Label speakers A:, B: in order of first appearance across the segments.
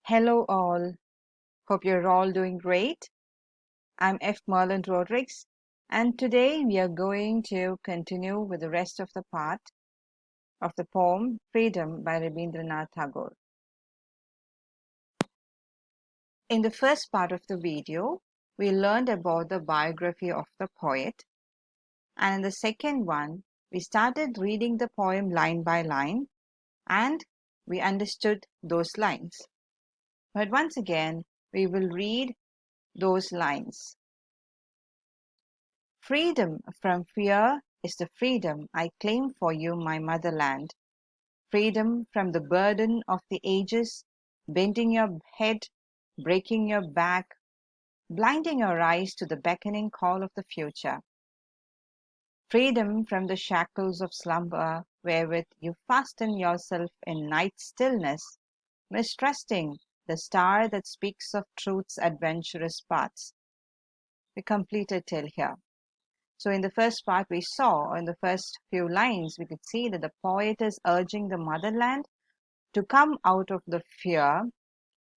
A: Hello all, hope you're all doing great. I'm F. Merlin Rodrigues, and today we are going to continue with the rest of the part of the poem Freedom by Rabindranath Tagore. In the first part of the video, we learned about the biography of the poet, and in the second one, we started reading the poem line by line, and we understood those lines. But once again, we will read those lines. Freedom from fear is the freedom I claim for you, my motherland. Freedom from the burden of the ages, bending your head, breaking your back, blinding your eyes to the beckoning call of the future. Freedom from the shackles of slumber, wherewith you fasten yourself in night stillness, mistrusting the star that speaks of truth's adventurous paths. We completed till here. So in the first part we saw, in the first few lines, we could see that the poet is urging the motherland to come out of the fear.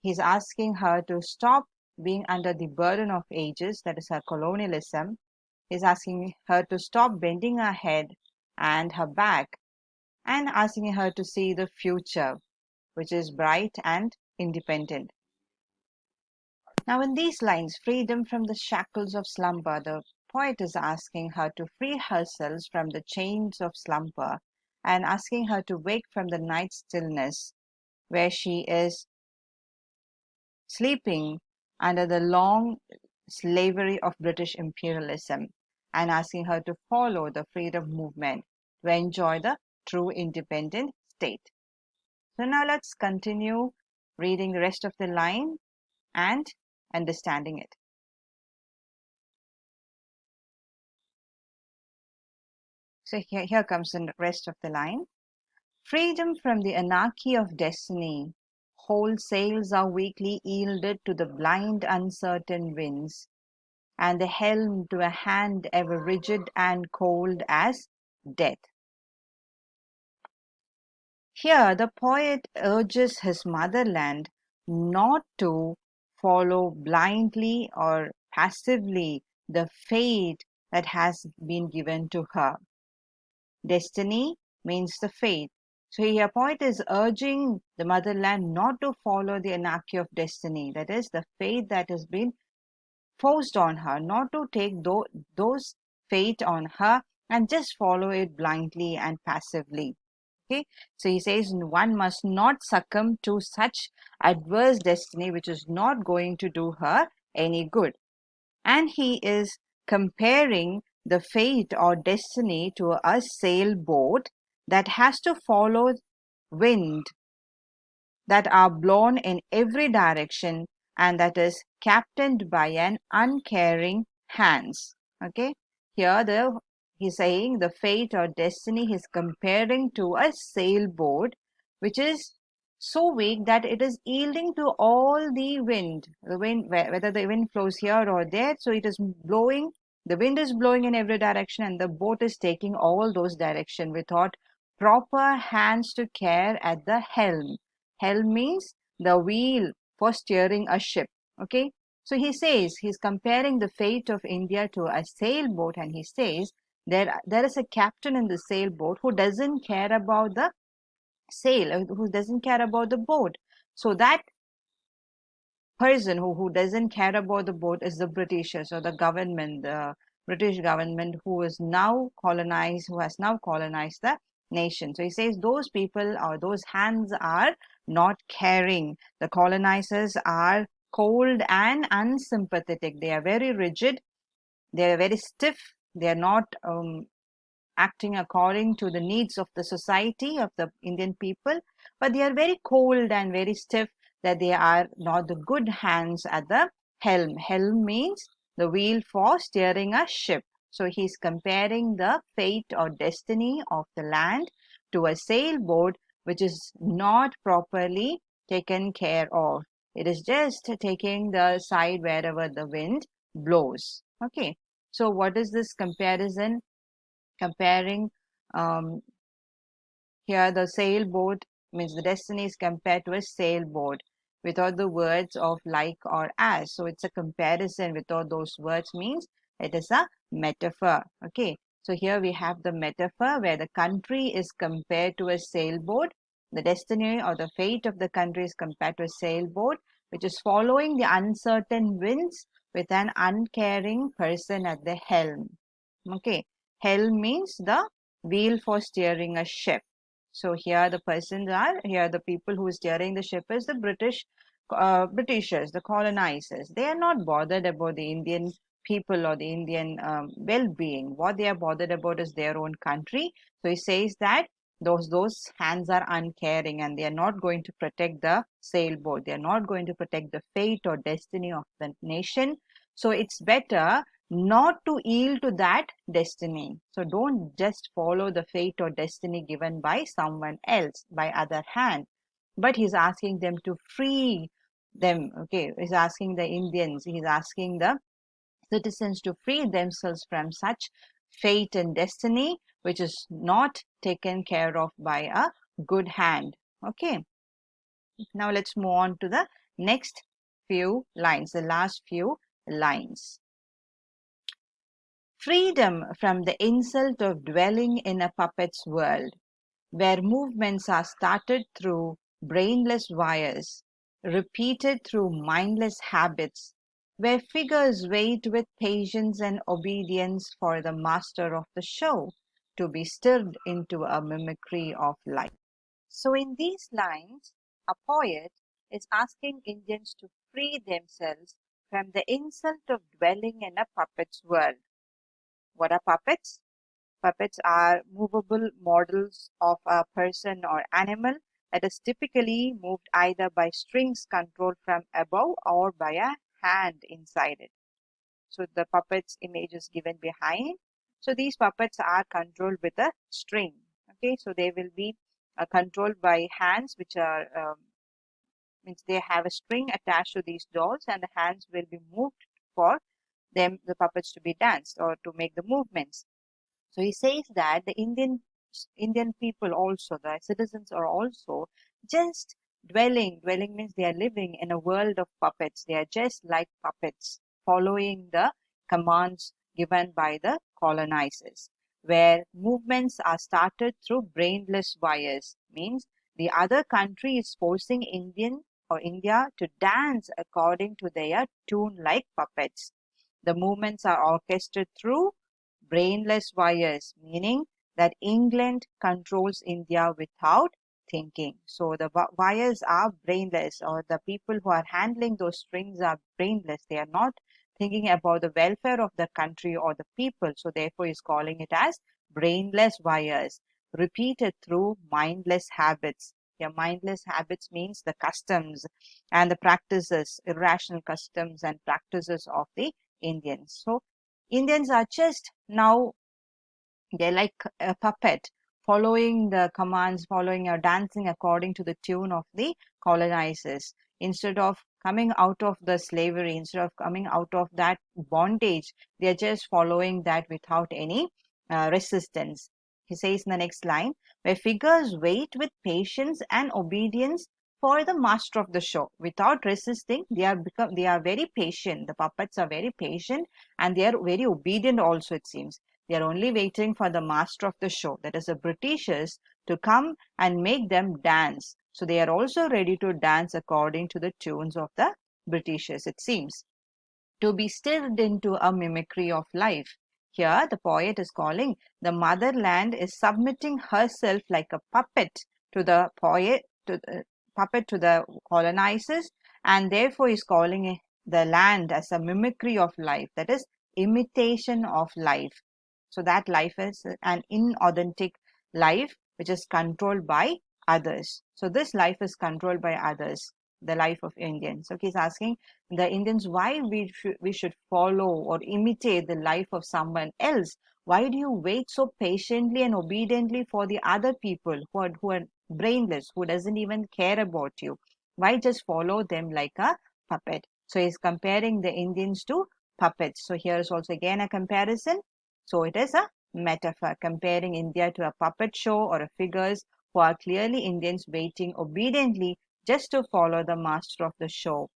A: He's asking her to stop being under the burden of ages, that is her colonialism. He's asking her to stop bending her head and her back, and asking her to see the future, which is bright and independent. Now in these lines, freedom from the shackles of slumber, the poet is asking her to free herself from the chains of slumber and asking her to wake from the night stillness where she is sleeping under the long slavery of British imperialism and asking her to follow the freedom movement to enjoy the true independent state. So now let's continue reading the rest of the line and understanding it. So here comes the rest of the line. Freedom from the anarchy of destiny. Whole sails are weakly yielded to the blind uncertain winds, and the helm to a hand ever rigid and cold as death. Here the poet urges his motherland not to follow blindly or passively the fate that has been given to her. Destiny means the fate. So here poet is urging the motherland not to follow the anarchy of destiny, that is the fate that has been forced on her, not to take those fate on her and just follow it blindly and passively. Okay, so he says one must not succumb to such adverse destiny which is not going to do her any good. And he is comparing the fate or destiny to a sailboat that has to follow wind that are blown in every direction and that is captained by an uncaring hands. Okay, here he's saying the fate or destiny he's comparing to a sailboat which is so weak that it is yielding to all the wind, whether the wind flows here or there, so it is blowing, the wind is blowing in every direction and the boat is taking all those direction without proper hands to care at the helm. Helm means the wheel for steering a ship. Okay, so he says he's comparing the fate of India to a sailboat, and he says there is a captain in the sailboat who doesn't care about the sail, who doesn't care about the boat. So that person who doesn't care about the boat is the Britishers or the government, the British government who has now colonized the nation. So he says those people or those hands are not caring. The colonizers are cold and unsympathetic. They are very rigid. They are very stiff. They are not acting according to the needs of the society of the Indian people, but they are very cold and very stiff, that they are not the good hands at the helm. Helm means the wheel for steering a ship. So he's comparing the fate or destiny of the land to a sailboat which is not properly taken care of. It is just taking the side wherever the wind blows. Okay, so what is this comparison? Comparing here the sailboat means the destiny is compared to a sailboat, without the words of like or as. So it's a comparison without those words, means it is a metaphor. Okay. So here we have the metaphor where the country is compared to a sailboat. The destiny or the fate of the country is compared to a sailboat, which is following the uncertain winds with an uncaring person at the helm. Okay. Helm means the wheel for steering a ship. So here the people who is steering the ship is the Britishers, the colonizers. They are not bothered about the Indian people or the Indian well-being. What they are bothered about is their own country. So he says that those hands are uncaring and they are not going to protect the sailboat. They are not going to protect the fate or destiny of the nation. So it's better not to yield to that destiny. So don't just follow the fate or destiny given by someone else, by other hand. But he's asking them to free them. Okay, he's asking the Indians, he's asking the citizens to free themselves from such fate and destiny which is not taken care of by a good hand. Okay, now let's move on to the next few lines, the last few lines. Freedom from the insult of dwelling in a puppet's world, where movements are started through brainless wires, repeated through mindless habits, where figures wait with patience and obedience for the master of the show to be stirred into a mimicry of life. So, in these lines, a poet is asking Indians to free themselves from the insult of dwelling in a puppet's world. What are puppets? Puppets are movable models of a person or animal that is typically moved either by strings controlled from above or by a hand inside it. So the puppet's image is given behind. So these puppets are controlled with a string. Okay, so they will be controlled by hands, which are means they have a string attached to these dolls, and the hands will be moved for the puppets to be danced or to make the movements. So he says that the Indian people also, the citizens are also just dwelling. Dwelling means they are living in a world of puppets. They are just like puppets, following the commands given by the colonizers, where movements are started through brainless wires. Means the other country is forcing India to dance according to their tune like puppets. The movements are orchestrated through brainless wires, meaning that England controls India without thinking. So the wires are brainless, or the people who are handling those strings are brainless. They are not thinking about the welfare of the country or the people. So therefore, he's calling it as brainless wires, repeated through mindless habits. Yeah, mindless habits means the customs and the practices, irrational customs and practices of the Indians. So Indians are just now, they're like a puppet, following the commands, following or dancing according to the tune of the colonizers. Instead of coming out of the slavery, instead of coming out of that bondage, they're just following that without any resistance. He says in the next line, where figures wait with patience and obedience for the master of the show without resisting. They are very patient. The puppets are very patient and they are very obedient also, it seems. They are only waiting for the master of the show, that is the Britishers, to come and make them dance. So they are also ready to dance according to the tunes of the Britishers, it seems, to be stirred into a mimicry of life. Here, the poet is calling the motherland is submitting herself like a puppet to the puppet to the colonizers, and therefore is calling the land as a mimicry of life, that is, imitation of life. So that life is an inauthentic life which is controlled by others. So this life is controlled by others, the life of Indians. Okay, he's asking the Indians why we should follow or imitate the life of someone else. Why do you wait so patiently and obediently for the other people who are brainless, who doesn't even care about you? Why just follow them like a puppet? So he's comparing the Indians to puppets. So here is also again a comparison. So it is a metaphor comparing India to a puppet show or a figures who are clearly Indians waiting obediently just to follow the master of the show,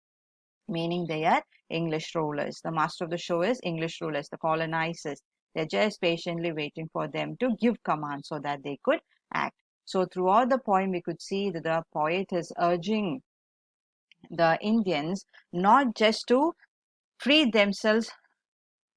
A: meaning they are English rulers. The master of the show is English rulers, the colonizers. They're just patiently waiting for them to give commands so that they could act. So throughout the poem, we could see that the poet is urging the Indians not just to free themselves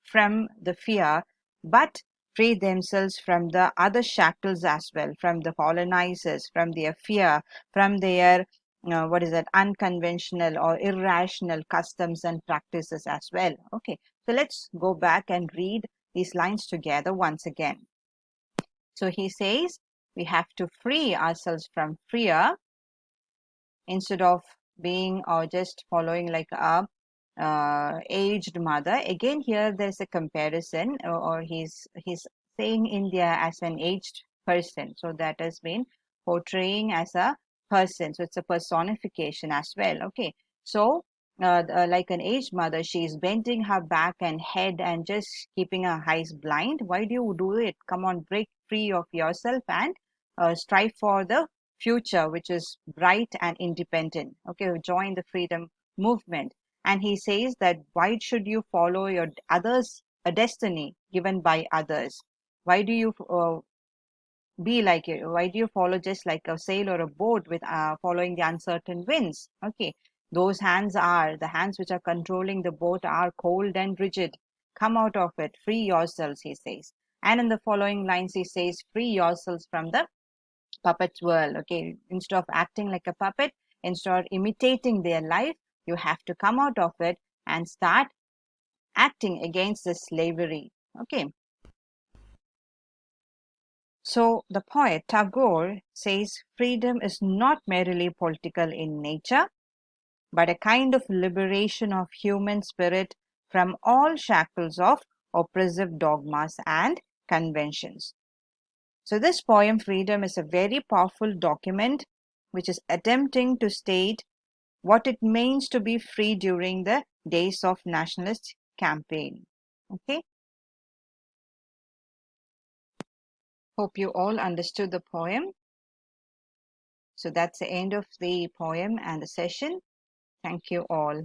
A: from the fear, but free themselves from the other shackles as well, from the colonizers, from their fear, from their what is that, unconventional or irrational customs and practices as well. Okay, so let's go back and read these lines together once again. So he says we have to free ourselves from fear instead of being or just following like a aged mother. Again, here there's a comparison, or he's saying India as an aged person, so that has been portraying as a person, so it's a personification as well. Okay, so like an aged mother, she is bending her back and head and just keeping her eyes blind. Why do you do it? Come on, break free of yourself and strive for the future which is bright and independent. Okay, join the freedom movement. And he says that why should you follow your others, a destiny given by others? Why do you be like it? Why do you follow just like a sail or a boat with following the uncertain winds? Okay, those hands are the hands which are controlling the boat are cold and rigid. Come out of it, free yourselves, he says. And in the following lines, he says, free yourselves from the puppet's world. Okay, instead of acting like a puppet, instead of imitating their life, you have to come out of it and start acting against the slavery. Okay, so the poet Tagore says freedom is not merely political in nature, but a kind of liberation of human spirit from all shackles of oppressive dogmas and conventions. So this poem, Freedom, is a very powerful document which is attempting to state what it means to be free during the days of nationalist campaign. Okay, hope you all understood the poem. So that's the end of the poem and the session. Thank you all.